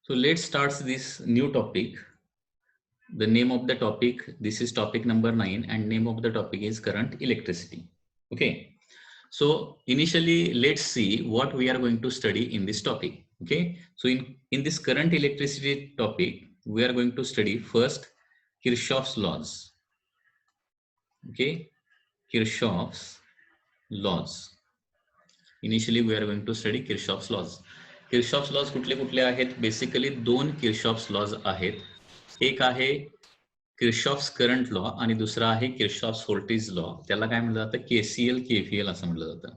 So let's start this new topic. The name of the topic, this is topic number 9 and name of the topic is current electricity. Okay. So initially let's see what we are going to study in this topic. Okay. So in this current electricity topic, we are going to study first Kirchhoff's laws. Okay. Kirchhoff's laws. Initially we are going to study Kirchhoff's laws. Kirchhoff's laws कुठले कुठले आहेत? Basically दोन Kirchhoff's laws आहेत. एक आहे किर्शॉफ्स current law आणि दुसरा आहे किर्शॉफ्स व्होल्टेज लॉ. त्याला काय म्हटलं जातं? केसीएल केव्हीएल असं म्हटलं जातं.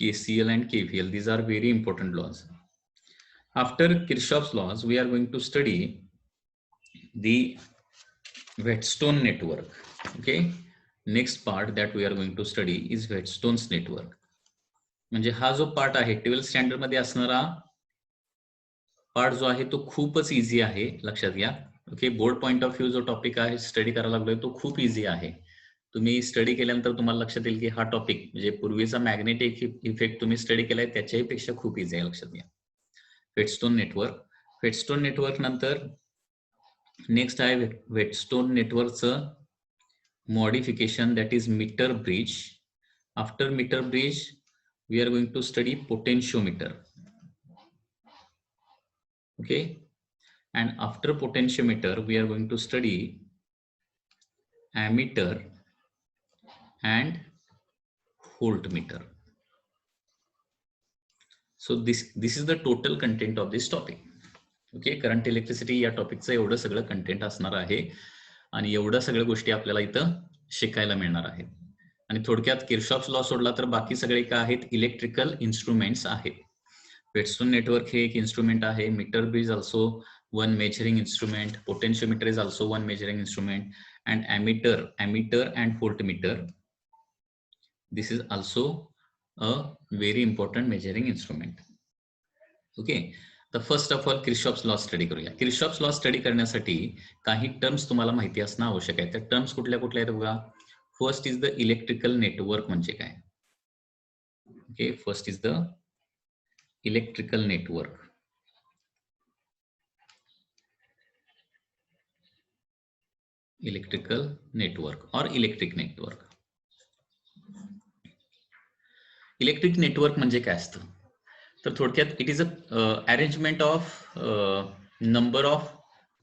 KCL and KVL, these are very important laws. After Kirchhoff's laws, we are going to study the Wheatstone network. Okay. Next part that we are going to study is Wheatstone's network. म्हणजे हा जो part आहे 12th standard मध्ये असणारा part जो आहे तो खूपच इझी आहे, लक्षात घ्या. Okay. Board point of view जो टॉपिक आहे स्टडी करायला लागलोय तो खूप इझी आहे. तुम्ही स्टडी केल्यानंतर तुम्हाला लक्षात येईल की हा टॉपिक म्हणजे पूर्वीचा मॅग्नेटिक इफेक्ट तुम्ही स्टडी केलाय त्याच्याही पेक्षा खूप इझी आहे, लक्षात घ्या. Wheatstone network. व्हेटस्टोन नेटवर्क नंतर नेक्स्ट आहे व्हेटस्टोन नेटवर्कचं modification, that is meter bridge. After meter bridge we are going to study potentiometer. Okay, and after potentiometer we are going to study ammeter and voltmeter. So this is the total content of this topic. Okay, current electricity या टॉपिकचं एवढं सगळं content असणार आहे आणि एवढ्या सगळ्या गोष्टी आपल्याला इथं शिकायला मिळणार आहेत. आणि थोडक्यात किर्चॉफ्स लॉ सोडला तर बाकी सगळे काय आहेत? इलेक्ट्रिकल इन्स्ट्रुमेंट्स आहेत. व्हेटस्टोन नेटवर्क हे एक इन्स्ट्रुमेंट आहे. Metre bridge also one measuring instrument. Potentiometer is also one measuring instrument, and ammeter and voltmeter, this is also a very important measuring instrument. Okay, तर first of all Kirchhoff's law study करूया. Kirchhoff's law study करण्यासाठी काही terms तुम्हाला माहिती असणं आवश्यक आहे. त्या टर्म्स कुठल्या कुठल्या आहेत बघा. First is the electrical network म्हणजे काय. Okay, first is the electrical network. Electrical network और इलेक्ट्रिक नेटवर्क. इलेक्ट्रिक नेटवर्क म्हणजे काय असतं? तर थोडक्यात it is a arrangement of number of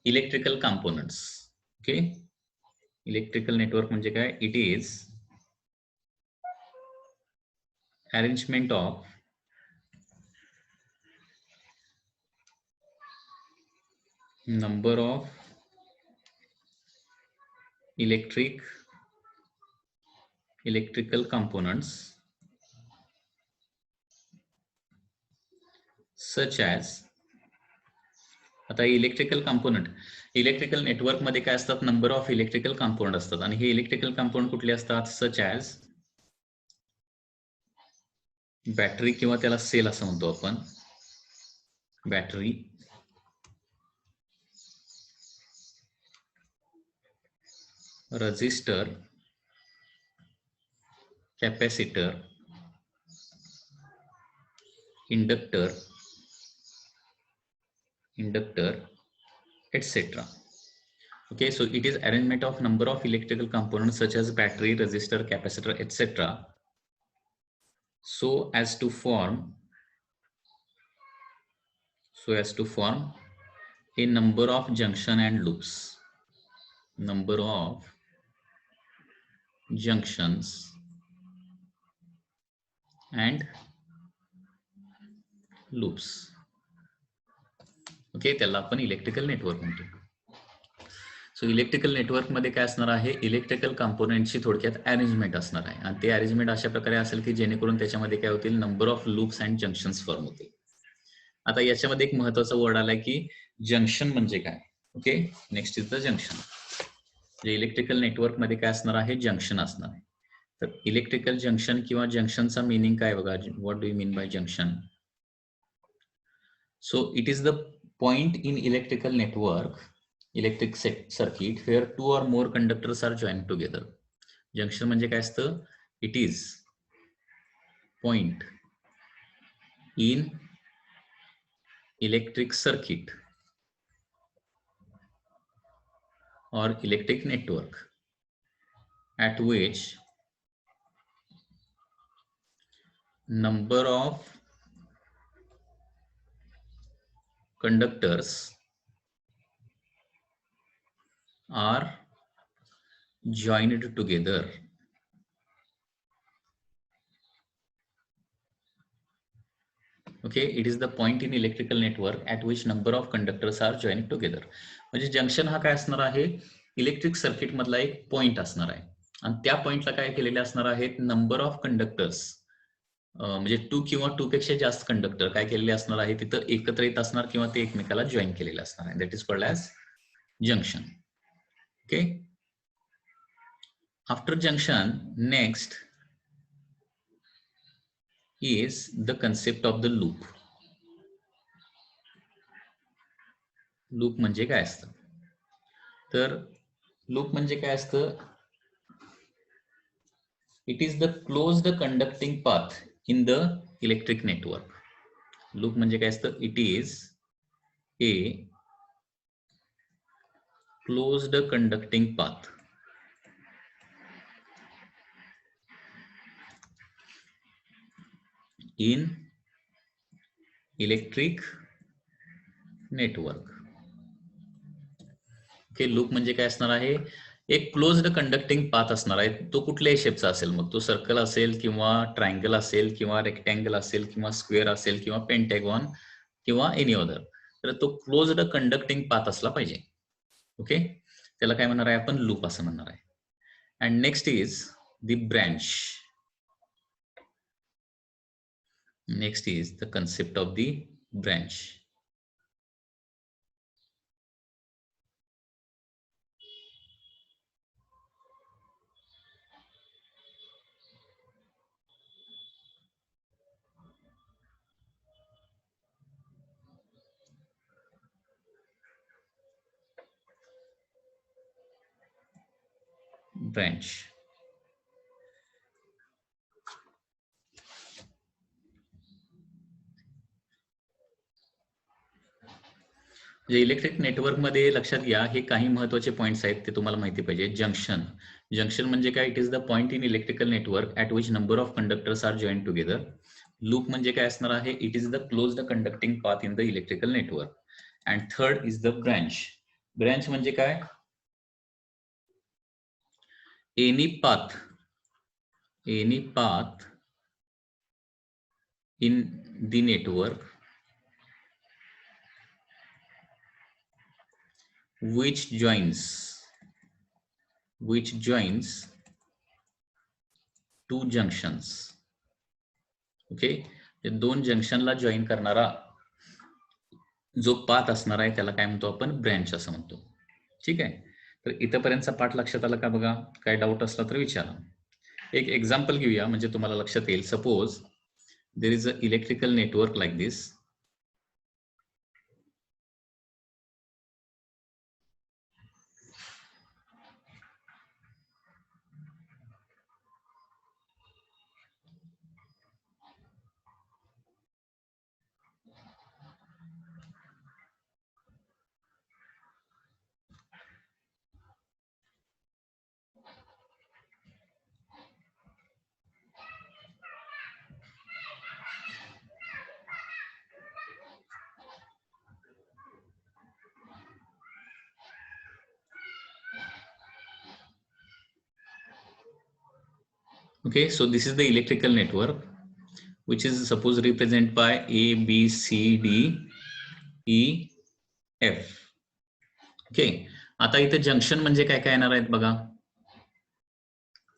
electrical components. Okay, electrical network म्हणजे काय? It is arrangement of number of electrical components such as. आता electrical network मध्ये काय असतात? नंबर ऑफ इलेक्ट्रिकल कंपोनेंट असतात आणि हे इलेक्ट्रिकल कंपोनेंट कुठले असतात? सच ॲज बॅटरी किंवा त्याला सेल असं म्हणतो आपण. Battery, register, capacitor, inductor, etc. Okay, so it is arrangement of number of electrical components such as battery, resistor, capacitor, etc. so as to form a number of junction and loops. Number of junctions and loops. Okay, त्याला आपण electrical network म्हणतो. So electrical network मध्ये काय असणार आहे? Electrical कंपोनेंटची थोडक्यात arrangement असणार आहे आणि ते अरेंजमेंट अशा प्रकारे असेल की जेणेकरून त्याच्यामध्ये काय होतील? Number of loops and junctions form होतील. आता याच्यामध्ये एक महत्वाचा वर्ड आलाय की जंक्शन म्हणजे काय. Okay, next is the junction. म्हणजे इलेक्ट्रिकल नेटवर्क मध्ये काय असणार आहे? जंक्शन असणार आहे. तर इलेक्ट्रिकल जंक्शन किंवा जंक्शनचा मीनिंग काय बघा. What do you mean by junction? So it is the point in electrical network, electric circuit where two or more conductors are joined together. Junction म्हणजे काय असतं? It is point in electric circuit or electric network at which number of conductors are joined together. Okay, it is the point in electrical network at which number of conductors are joined together. म्हणजे junction हा काय असणार आहे, electric circuit मधला एक point असणार आहे आणि त्या पॉइंटला काय केलेले असणार आहेत, नंबर ऑफ कंडक्टर्स म्हणजे 2 किंवा 2 पेक्षा जास्त कंडक्टर काय केलेले असणार आहे, तिथं एकत्र येत असणार किंवा ते एकमेकाला जॉईन केलेले असणार आहे. That is called as junction. Okay, after junction next is the concept of the loop. Loop म्हणजे काय असतं, तर लूप म्हणजे काय असतं, it is the closed conducting path in the electric network. Loop म्हणजे काय असतं, it is a closed conducting path in electric network. Okay, loop म्हणजे काय असणार आहे, एक क्लोज्ड कंडक्टिंग पाथ असणार आहे. तो कुठल्याही शेपचा असेल, मग तो सर्कल असेल किंवा ट्रायंगल असेल किंवा रेक्टँगल असेल किंवा स्क्वेअर असेल किंवा पेंटॅगॉन किंवा एनी अदर, तर तो क्लोज्ड कंडक्टिंग पाथ असला पाहिजे. ओके, त्याला काय म्हणणार आहे आपण, लूप असं म्हणणार आहे. And next is the branch. Next is the concept of the branch. Branch म्हणजे इलेक्ट्रिक नेटवर्क मध्ये लक्षात घ्या, हे काही महत्वाचे पॉइंट्स आहेत, ते तुम्हाला माहिती पाहिजे. जंक्शन, जंक्शन म्हणजे काय, it is the point in electrical network at which number of conductors are join together. Loop म्हणजे काय असणार आहे, it is the closed conducting path in the electrical network. And third is the branch. Branch म्हणजे काय, any path in the network which joins two junctions. Okay, दोन जंक्शनला join करणारा जो पाथ असणार आहे त्याला काय म्हणतो आपण, ब्रँच असं म्हणतो. ठीक आहे, तर इथपर्यंतचा पाठ लक्षात आला का बघा, काय डाऊट असला तर विचारा. एक एक्झाम्पल घेऊया म्हणजे तुम्हाला लक्षात येईल. Suppose there is a electrical network like this. Okay, so this is the electrical network which is suppose represented by A, B, C, D, E, F. Okay, आता इथे जंक्शन म्हणजे काय काय येणार आहेत बघा.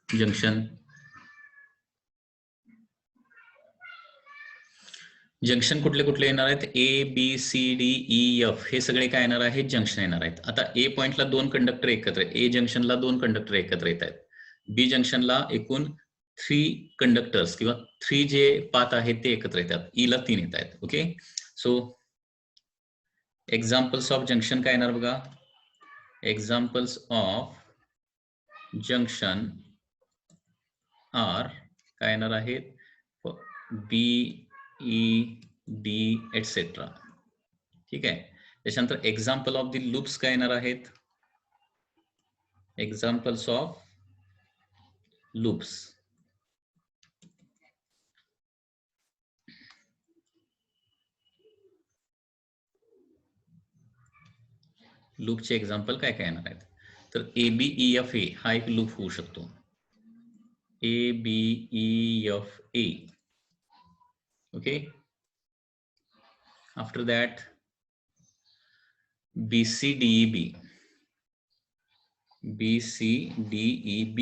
जंक्शन कुठले कुठले येणार आहेत, A B C D E F, हे सगळे काय येणार आहेत, जंक्शन येणार आहेत. आता ए पॉइंटला दोन कंडक्टर एकत्र, ए जंक्शनला दोन कंडक्टर एकत्र येत आहेत. बी जंक्शनला एकूण 3 कंडक्टर्स किंवा 3 जे पाथ आहेत ते एकत्र येतात. ई ला 3 येत आहेत. Okay, so examples of junction काय येणार बघा. एक्झाम्पल्स ऑफ जंक्शन आर काय येणार आहेत, बी, ई, डी एटसेट्रा. ठीक आहे. त्याच्यानंतर एक्झाम्पल ऑफ द लूप्स काय येणार आहेत? Examples of loops. लूपचे एक्झाम्पल काय काय येणार आहेत? तर ABEFA हा एक लूप होऊ शकतो. ABEFA. Okay. After that BCDEB. BCDEB.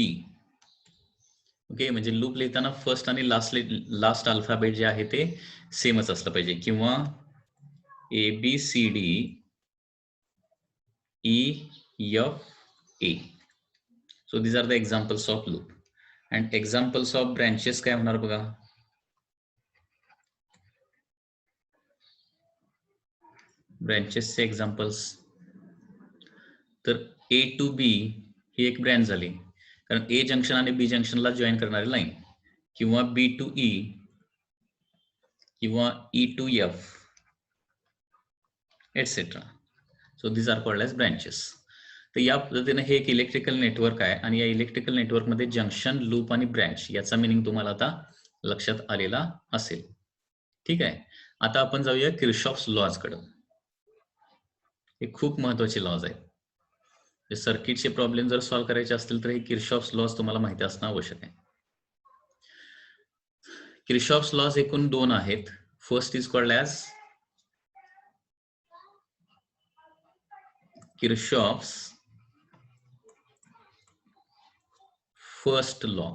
Okay. म्हणजे लूप लिहिताना फर्स्ट आणि लास्ट अल्फाबेट जे आहे ते सेमच असलं पाहिजे, किंवा ABCDEFA. So these are the examples of loop. And examples of branches काय होणार बघा? ब्रँचेस चे एक्झाम्पल्स. तर A to B ही एक ब्रँच झाली, कारण A जंक्शन आणि B जंक्शनला जॉईन करणारी लाईन, किंवा B to E, किंवा E to F, etc. So these are called as branches. तर या पद्धतीने हे एक इलेक्ट्रिकल नेटवर्क आहे, आणि या इलेक्ट्रिकल नेटवर्कमध्ये जंक्शन, लूप आणि ब्रँच याचा मिनिंग तुम्हाला आता लक्षात आलेला असेल. ठीक आहे. आता आपण जाऊया किर्चॉफ्स लॉज कडे. हे खूप महत्वाचे लॉज आहेत. सर्किटचे प्रॉब्लेम जर सॉल्व्ह करायचे असतील तर हे किर्चॉफ्स लॉज तुम्हाला माहिती असणं आवश्यक आहे. किर्चॉफ्स लॉज एकूण 2 आहेत. First is called as Kirchhoff's first law.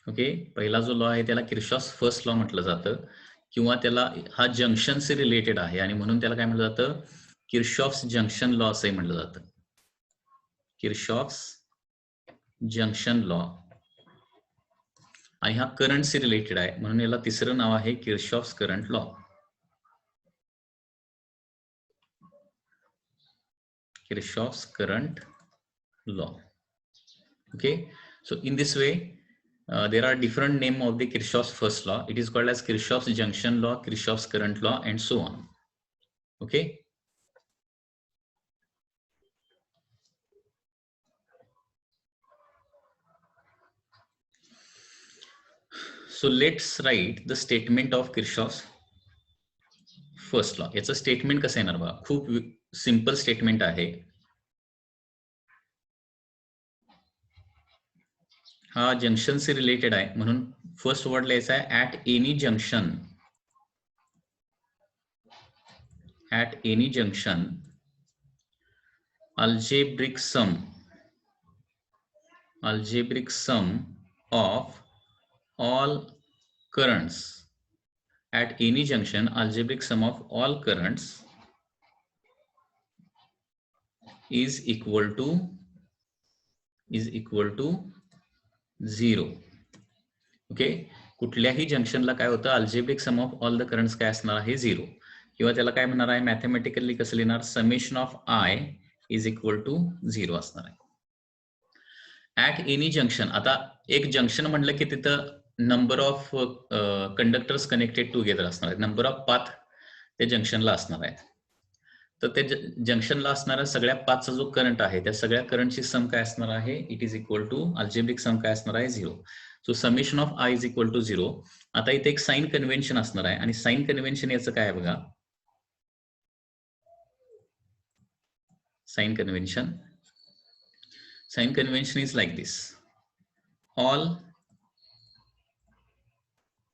Okay. पहिला जो लॉ आहे त्याला किर्चॉफ्स फर्स्ट लॉ म्हटलं जातं, किंवा त्याला हा जंक्शनशी रिलेटेड आहे आणि म्हणून त्याला काय म्हटलं जातं? किर्चॉफ्स जंक्शन लॉ असंही म्हटलं जातं. Kirchhoff's junction law. आणि हा करंटशी रिलेटेड आहे, म्हणून याला तिसरं नाव आहे Kirchhoff's current law. Kirchhoff's current law. Okay, so in this way there are different name of the Kirchhoff's first law. It is called as Kirchhoff's junction law, Kirchhoff's current law, and so on. Okay, so let's write the statement of Kirchhoff's first law. याचं statement कसं येणार बघा. खूप simple statement आहे. हा junction से related आहे, म्हणून first word लिहायचा आहे at any junction. At any junction algebraic sum of all currents. At any junction, algebraic sum of all currents is equal to 0. Okay. कुठल्याही जंक्शनला काय होतं? Algebraic sum of all the currents काय असणार आहे? 0. किंवा त्याला काय म्हणणार आहे? मॅथमॅटिकली कसं लिहिणार? Summation of I is equal to 0 असणार आहे. At any junction. आता एक जंक्शन म्हटलं की तिथं number of conductors connected together असणार आहेत, नंबर ऑफ पाथ त्या जंक्शनला असणार आहेत. तर त्या जंक्शनला असणारा सगळ्या पाथचा जो करंट आहे त्या सगळ्या करंटची सम काय असणार आहे? It is equal to algebraic sum काय असणार आहे? 0. So summation of I is equal to 0. आता इथे एक साइन कन्व्हेन्शन असणार आहे, आणि साइन कन्व्हेन्शन याचं काय आहे बघा. Sign convention is like this. All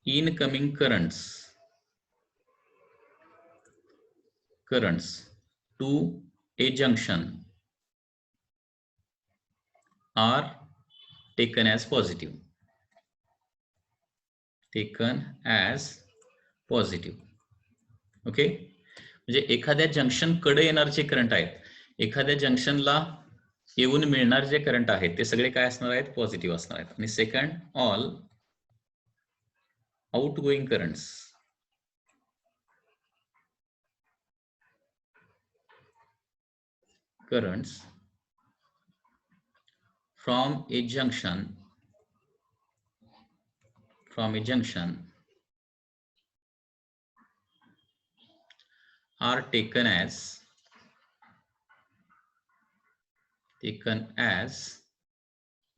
incoming currents to a junction are taken as positive. Okay. म्हणजे एखाद्या जंक्शन कडे येणारे करंट आहेत, एखाद्या जंक्शनला येऊन मिळणारे जे करंट आहेत ते सगळे काय असणार आहेत? पॉझिटिव्ह असणार आहेत. आणि second, all outgoing currents from a junction are taken as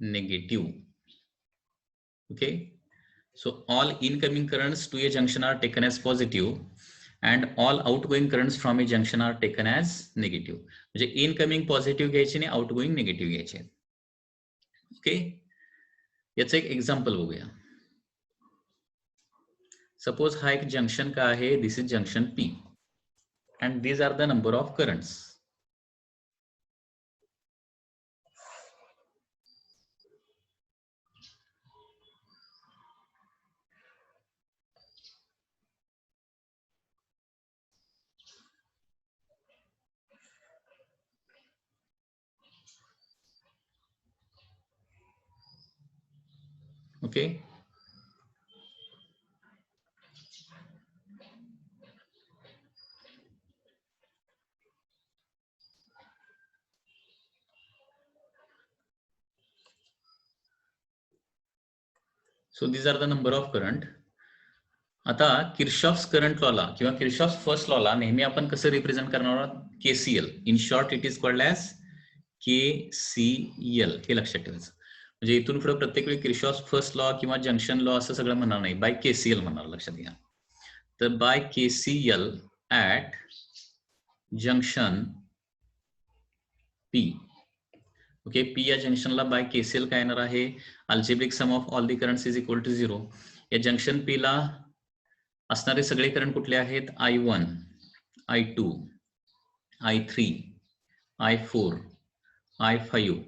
negative. Okay, so all incoming currents to a junction are taken as positive and all outgoing currents from a junction are taken as negative. म्हणजे incoming positive घ्यायचे आणि outgoing negative घ्यायचे. Okay, याचं एक example बघूया. Suppose हा एक junction का आहे, this is junction P and these are the number of currents. Okay, so these are the number of current. आता किर्शॉफ्स करंट लॉला किंवा किर्शॉफ्स फर्स्ट लॉला नेहमी आपण कसं रिप्रेझेंट करणार आहोत, KCL. In short it is called as KCL. हे लक्षात ठेवायचं. म्हणजे इथून पुढे प्रत्येक वेळी किर्शॉफ्स फर्स्ट लॉ किंवा जंक्शन लॉ असं सगळं म्हणणार नाही, बाय KCL म्हणणार, लक्षात घ्या. तर by KCL at junction P. Okay, P या जंक्शनला बाय KCL काय येणार आहे, algebraic sum of all the currents is equal to 0. या जंक्शन P ला असणारे सगळे करंट कुठले आहेत, I1, I2, I3, I4, I5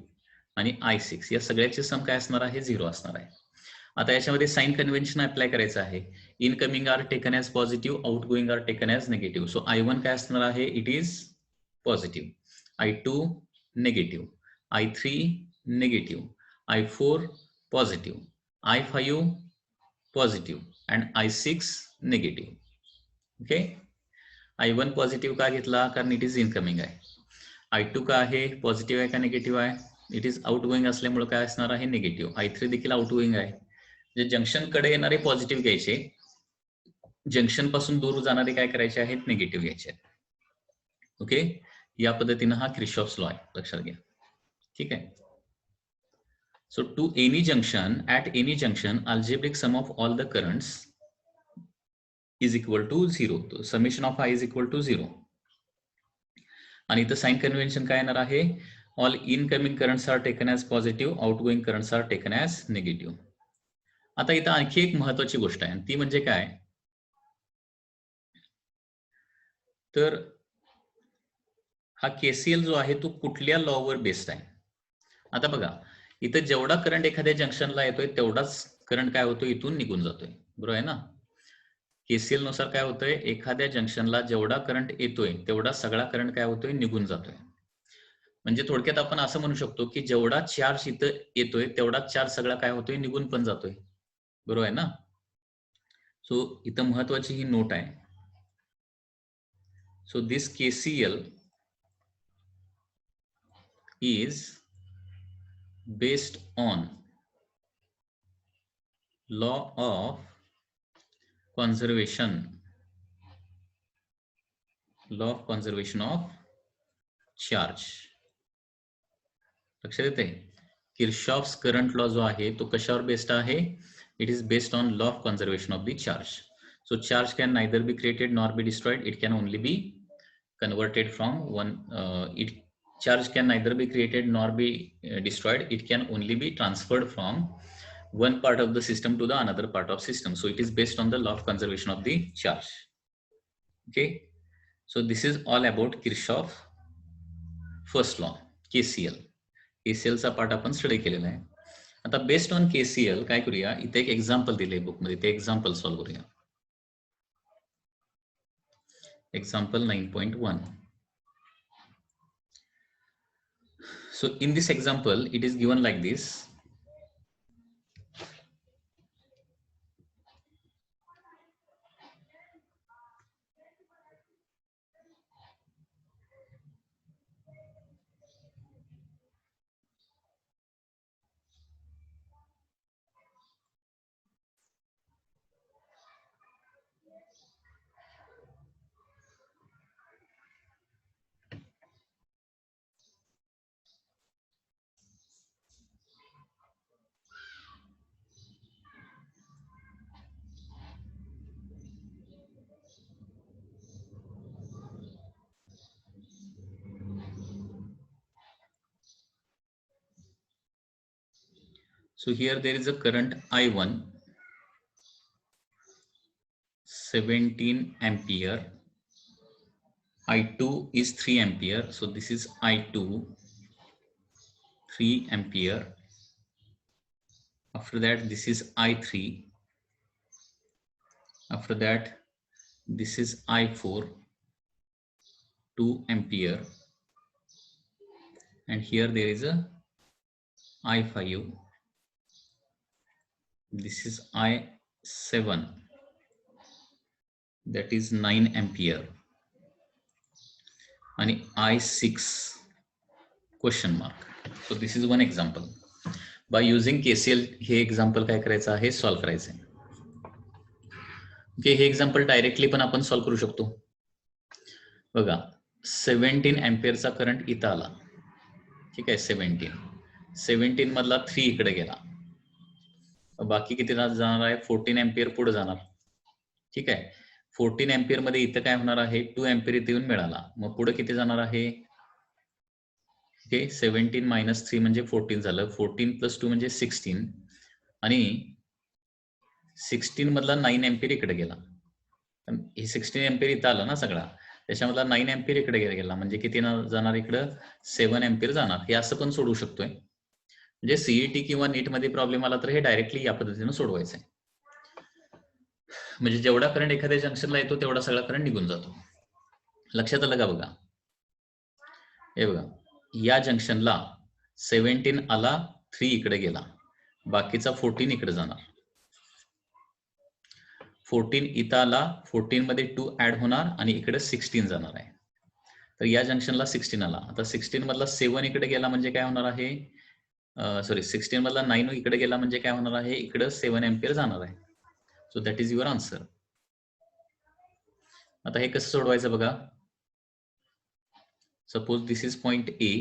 आणि I6. या सगळ्याचे सम काय असणार आहे, 0 असणार आहे. आता याच्यामध्ये साइन कन्व्हेन्शन अप्लाय करायचं आहे. Incoming are taken as positive, outgoing are taken as negative. So I1 काय असणार आहे, it is positive, I2 negative, I3 negative, I4 positive, I5 positive and I6 negative. Okay, I1 positive का घेतला, कारण it is incoming आहे. I2 का आहे, positive आहे का निगेटिव्ह आहे, इट इज आउटगोइंग असल्यामुळे काय असणार आहे, निगेटिव्ह. I3 देखील आउटगोइंग आहे. म्हणजे जंक्शन कडे येणारे पॉझिटिव्ह घ्यायचे, जंक्शन पासून दूर जाणारे काय करायचे आहेत, निगेटिव्ह घ्यायचे. ओके, या पद्धतीनं हा किर्शॉफ्स लॉ आहे, लक्षात घ्या. ठीक आहे. So to any junction, at any junction, algebraic sum of all the currents is equal to 0. So summation of I is equal to 0. आणि इथं साइन कन्व्हेन्शन काय येणार आहे, all incoming currents are taken as positive, outgoing currents are taken as negative. आता इथं आणखी एक महत्वाची गोष्ट आहे, ती म्हणजे काय, तर हा KCL जो आहे तो कुठल्या लॉवर बेस्ड आहे. आता बघा, इथं जेवढा करंट एखाद्या जंक्शनला येतोय तेवढाच करंट काय होतोय, इथून निघून जातोय. बरोबर आहे ना. KCL नुसार काय होतंय, एखाद्या जंक्शनला जेवढा करंट येतोय तेवढा सगळा करंट काय होतोय, निघून जातोय. म्हणजे थोडक्यात आपण असं म्हणू शकतो की जेवढा चार्ज इथं येतोय तेवढाच चार्ज सगळा काय होतोय, निघून पण जातोय. बरोबर आहे ना. सो इथं महत्वाची ही नोट आहे. So this KCL is based on law of conservation of charge. लक्षात येते, किर्शॉफ्स करंट लॉ जो आहे तो कशावर बेस्ड आहे, it is based on law of conservation of the charge. So charge can neither be created nor be destroyed, it can only be converted from one charge can neither be created nor be destroyed, it can only be transferred from one part of the system to the another part of system. So it is based on the law of conservation of the charge. Okay, so this is all about Kirchhoff first law, KCL. KCL चा part आपण study केलेला आहे. आता based on KCL काय करूया, इथे एक example दिले बुक मध्ये, ते एक्झाम्पल सॉल्व्ह करूया. Example 9.1. So in this example, it is given like this. So here there is a current I1, 17 ampere. I2 is 3 ampere. So this is I2, 3 ampere. After that, this is I3. After that, this is I4, 2 ampere. And here there is a I5. This is I7. That is 9 ampere. And I6 question mark. So this is one example. By using KCL हे example काय करायचं आहे, solve करायचं आहे. Okay, हे example directly पण आपण solve करू शकतो. बघा, 17 अँपिअरचा करंट इथं आला. ठीक आहे, 17 मधला 3 इकडे गेला. बाकी किती जाणार आहे, 14 अँपिअर पुढे जाणार. ठीक आहे, 14 अँपिअर मध्ये इथं काय होणार आहे, 2 अँपिअर इथे येऊन मिळाला. मग पुढे किती जाणार आहे, ओके, 17 मायनस 3 म्हणजे 14 झालं. 14 प्लस 2 म्हणजे 16. आणि 16 मधला 9 अँपिअर इकडे गेला. हे 16 अँपिअर इथं आलं ना सगळा, त्याच्यामधला 9 अँपिअर इकडे गेला. म्हणजे किती जाणार इकडं, 7 अँपिअर जाणार. हे असं पण सोडवू शकतोय. म्हणजे सीईटी किंवा नीट मध्ये प्रॉब्लेम आला तर हे डायरेक्टली या पद्धतीने सोडवायचं आहे. म्हणजे जेवढा करंट एखाद्या जंक्शनला येतो तेवढा सगळा करंट निघून जातो. लक्षात आलं का? बघा, हे बघा, या जंक्शनला 17 आला, 3 इकडे गेला, बाकीचा 14 इकडे जाणार. 14 इथं आला, 14 मध्ये 2 ऍड होणार आणि इकडे 16 जाणार आहे. तर या जंक्शनला 16 आला. आता 16 मधला 7 इकडे गेला म्हणजे काय होणार आहे, सॉरी 16 मधला 9 इकडे गेला म्हणजे काय होणार आहे, इकडे 7 अँपिअर जाणार आहे. So that is your answer. आता हे कसं सोडवायचं बघा. Suppose this is point A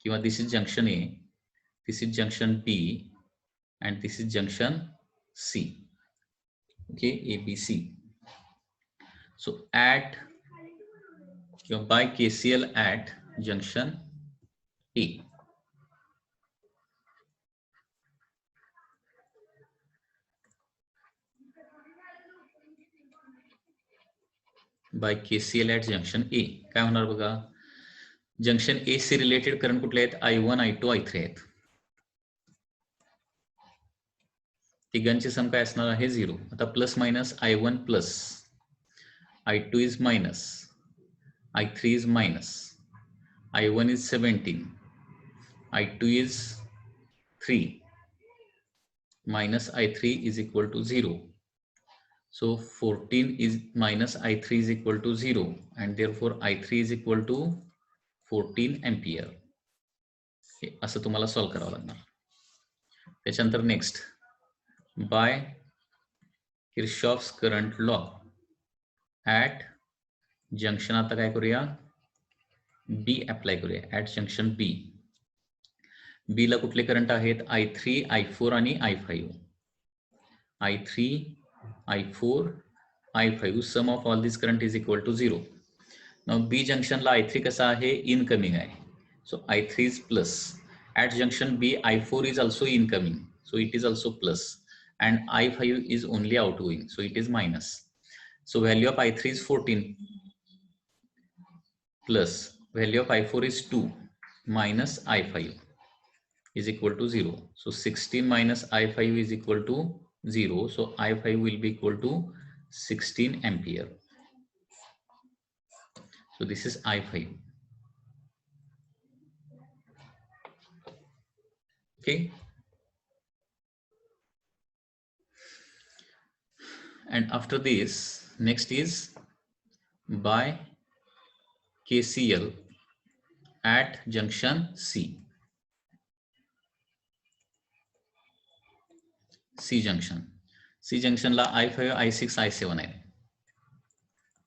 किंवा this is junction A, this is junction B and this is junction C. Okay, ABC. So at by KCL at junction A. By KCL at junction A काय होणार बघा. Junction ए C related current कुठले आहेत, I1, I2, I3 आहेत. तिघांची सम काय असणार आहे, 0. आता plus minus I1 plus, I2 is minus, I3 is minus, I1 is 17, I2 is 3, minus I3 is equal to 0. So 14 is minus I3 is equal to 0 and therefore I3 is equal to 14 ampere. हे असं तुम्हाला solve करावं लागणार. त्याच्यानंतर next, by Kirchhoff's current law at junction, आता काय करूया, B apply करूया. ऍट जंक्शन बी, बी ला कुठले करंट आहेत, I3, I4 आणि I5. I3, I4, I5, sum of all this current is equal to 0. Now B junction ला I3 कसा आहे, incoming आहे. So I3 is plus. At junction B, I4 is also incoming. So it is also plus. And I5 is only outgoing. So it is minus. So value of I3 is 14 plus value of I4 is 2 minus I5 is equal to 0. So 16 minus I5 is equal to 0. So I5 will be equal to 16 ampere. So this is I5. Okay. And after this, next is by KCL at junction C. C junction. C junction ला I5, I6, I7 आहे.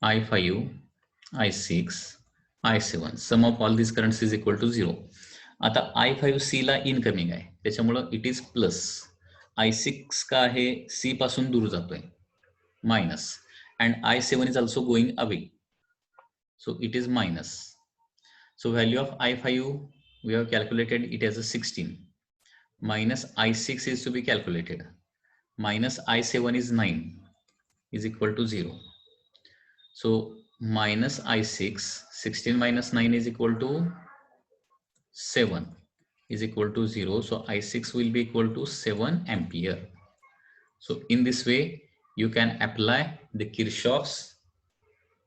I5, I6, I7. Sum of all these currents is equal to 0. आता I5C ला incoming आहे, त्याच्यामुळं it is plus. I6 का आहे, C पासून दूर जातोय, minus. And I7 is also going away, so it is minus. So value of I5 we have calculated it as a 16 minus I6 is to be calculated. Minus I7 is 9 is equal to 0. So minus I6, 16 minus 9 is equal to 7 is equal to 0. So I6 will be equal to 7 ampere. So in this way, you can apply the Kirchhoff's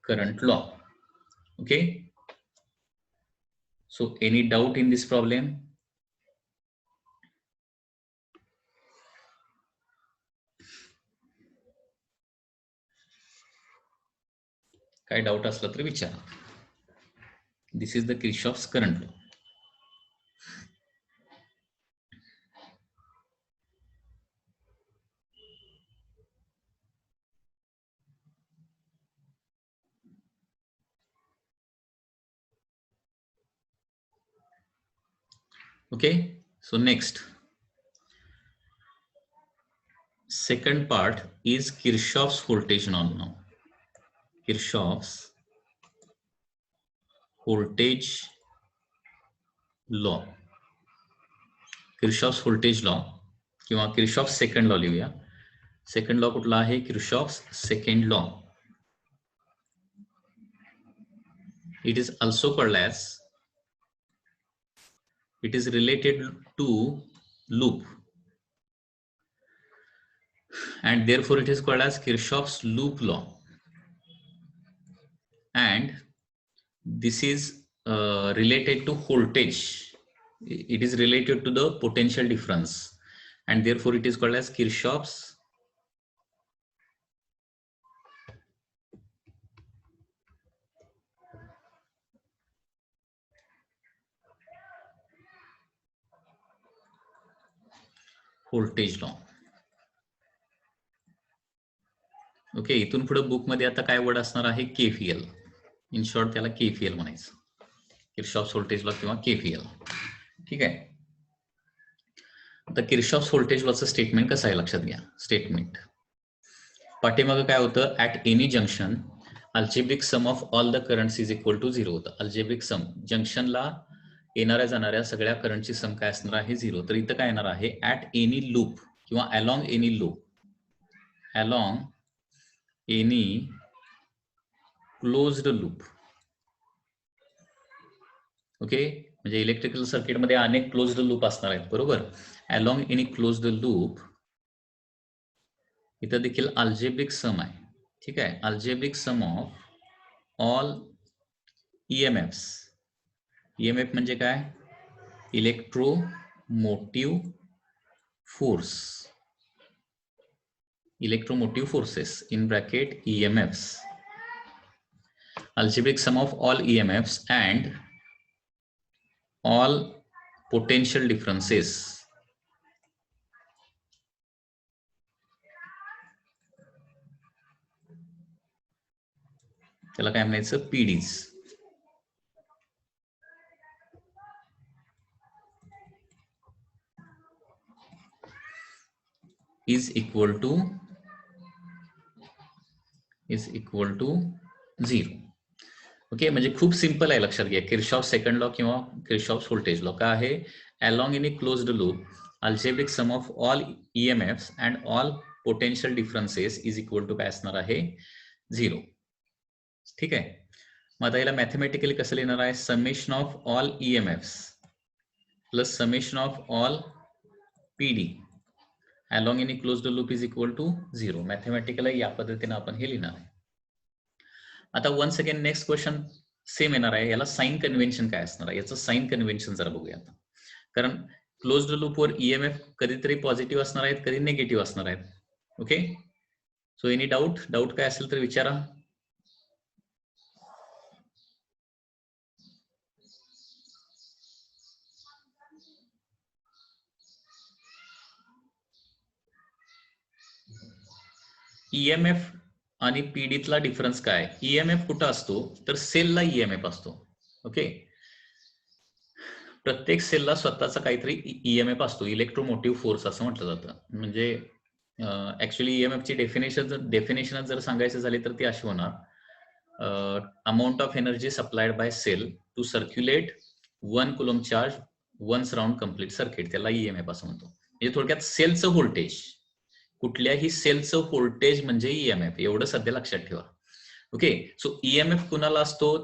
current law. Okay. So any doubt in this problem? काय doubt असला तर विचारा. This is the Kirchhoff's current law. Okay, so next, second part is Kirchhoff's voltage law now. Kirchhoff's voltage law. Kirchhoff's voltage law किंवा Kirchhoff's second law लिहूया. Second law कुठला आहे? Kirchhoff's second law. It is also called as, it is related to loop, and therefore it is called as Kirchhoff's loop law. And this is related to voltage. It is related to the potential difference, and therefore it is called as Kirchhoff's voltage law. Okay, इथून पुढे book मध्ये आता काय word असणार आहे? केफीएल. In short त्याला केफीएल म्हणायचं, Kirchhoff's voltage law किंवा केफीएल. ठीक आहे. आता किर्चॉफ्स व्होल्टेज लॉचं स्टेटमेंट कसं आहे लक्षात घ्या. स्टेटमेंट पाठीमागं काय होतं? At any junction algebraic sum of all the currents is equal to 0 होतं. अल्जेब्रिक सम, जंक्शनला येणाऱ्या जाणाऱ्या सगळ्या करंटची सम काय असणार आहे? 0. तर इथं काय येणार आहे? ऍट एनी लूप किंवा along any loop, along any closed loop. Okay, म्हणजे इलेक्ट्रिकल सर्किट मध्ये अनेक क्लोज्ड लूप असणार आहेत, बरोबर. अलॉंग एनी क्लोज्ड लूप, इथं देखील अल्जेब्रिक सम आहे. ठीक आहे. Algebraic sum of all EMFs. EMF म्हणजे काय? Electromotive force, electromotive forces in bracket EMFs. Algebraic sum of all EMFs and all potential differences. त्याला काय म्हणायचं? PDs. is equal to 0. Okay, म्हणजे खूप सिंपल आहे, लक्षात घ्या. किर्चॉफ्स सेकंड लॉ किंवा किर्चॉफ्स व्होल्टेज लॉ काय आहे? Along in a closed loop algebraic sum of all EMFs and all potential differences is equal to काय असणार आहे? 0. ठीक आहे. मग आता याला मॅथमॅटिकली कसं लिहिणार आहे? Summation of all EMFs plus summation of all PD along in a closed loop is equal to 0. Mathematically या पद्धतीने आपण हे लिहिणार आहे. आता once again next question same येणार आहे. याला साइन कन्व्हेन्शन काय असणार आहे? याचं साइन कन्व्हेन्शन जरा बघूया आता. कारण क्लोज्ड लूपवर ईएमएफ कधीतरी पॉझिटिव्ह असणार आहेत, कधी निगेटिव्ह असणार आहेत. ओके, सो एनी डाऊट काय असेल तर विचारा. ईएमएफ आणि पीडीतला डिफरन्स काय? ईएमएफ कुठं असतो? तर सेलला ईएमएफ असतो. ओके, प्रत्येक सेलला स्वतःचा काहीतरी ईएमएफ असतो, इलेक्ट्रोमोटिव्ह फोर्स असं म्हटलं जातं. म्हणजे ऍक्च्युअली ईएमएफची डेफिनेशन जर सांगायचं झाली तर ती अशी होणार: amount of energy supplied by cell to circulate 1 coulomb charge once round complete circuit, त्याला ईएमएफ असं म्हणतो. म्हणजे थोडक्यात सेलचं व्होल्टेज, कुठल्याही सेलचं व्होल्टेज म्हणजे ईएमएफ, एवढं सध्या लक्षात ठेवा. ओके, सो ईएमएफ कुणाला असतो,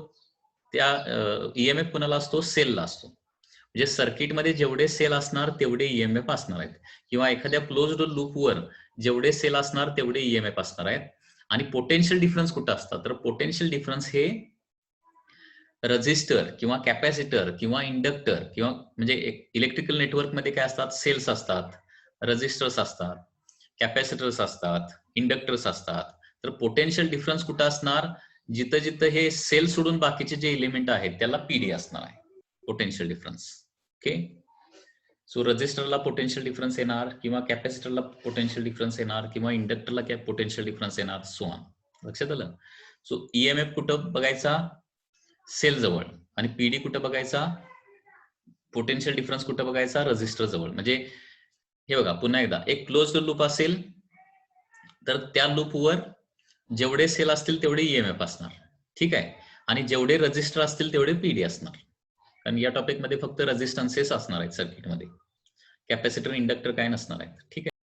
त्या ईएमएफ कुणाला असतो, सेलला असतो. म्हणजे सर्किटमध्ये जेवढे सेल असणार तेवढे ईएमएफ असणार आहेत, किंवा एखाद्या क्लोज्ड लूपवर जेवढे सेल असणार तेवढे ईएमएफ असणार आहेत. आणि पोटेन्शियल डिफरन्स कुठं असतात, तर पोटेन्शियल डिफरन्स हे रजिस्टर किंवा कॅपॅसिटर किंवा इंडक्टर किंवा म्हणजे इलेक्ट्रिकल नेटवर्क मध्ये काय असतात, सेल्स असतात, रजिस्टर्स असतात, कॅपॅसिटर्स असतात, इंडक्टर्स असतात. तर पोटेन्शियल डिफरन्स कुठं असणार, जिथं जिथं हे सेल सोडून बाकीचे जे एलिमेंट आहेत त्याला पीडी असणार आहे, पोटेन्शियल डिफरन्स. ओके, सो रजिस्टरला पोटेन्शियल डिफरन्स येणार, किंवा कॅपॅसिटरला पोटेन्शियल डिफरन्स येणार, किंवा इंडक्टरला पोटेन्शियल डिफरन्स येणार, सो ऑन. लक्षात आलं. सो ईएमएफ कुठं बघायचा, सेल जवळ, आणि पीडी कुठं बघायचा, पोटेन्शियल डिफरन्स कुठं बघायचा, रजिस्टर जवळ. म्हणजे हे बघा पुन्हा एकदा, एक क्लोज्ड लूप असेल तर त्या लूपवर जेवढे सेल असतील तेवढे ईएमएफ असणार, ठीक आहे, आणि जेवढे रजिस्टर असतील तेवढे पीडी असणार. कारण या टॉपिक मध्ये फक्त रेझिस्टन्सेस असणार आहेत सर्किटमध्ये, कॅपॅसिटर इंडक्टर काय नसणार आहेत, ठीक आहे.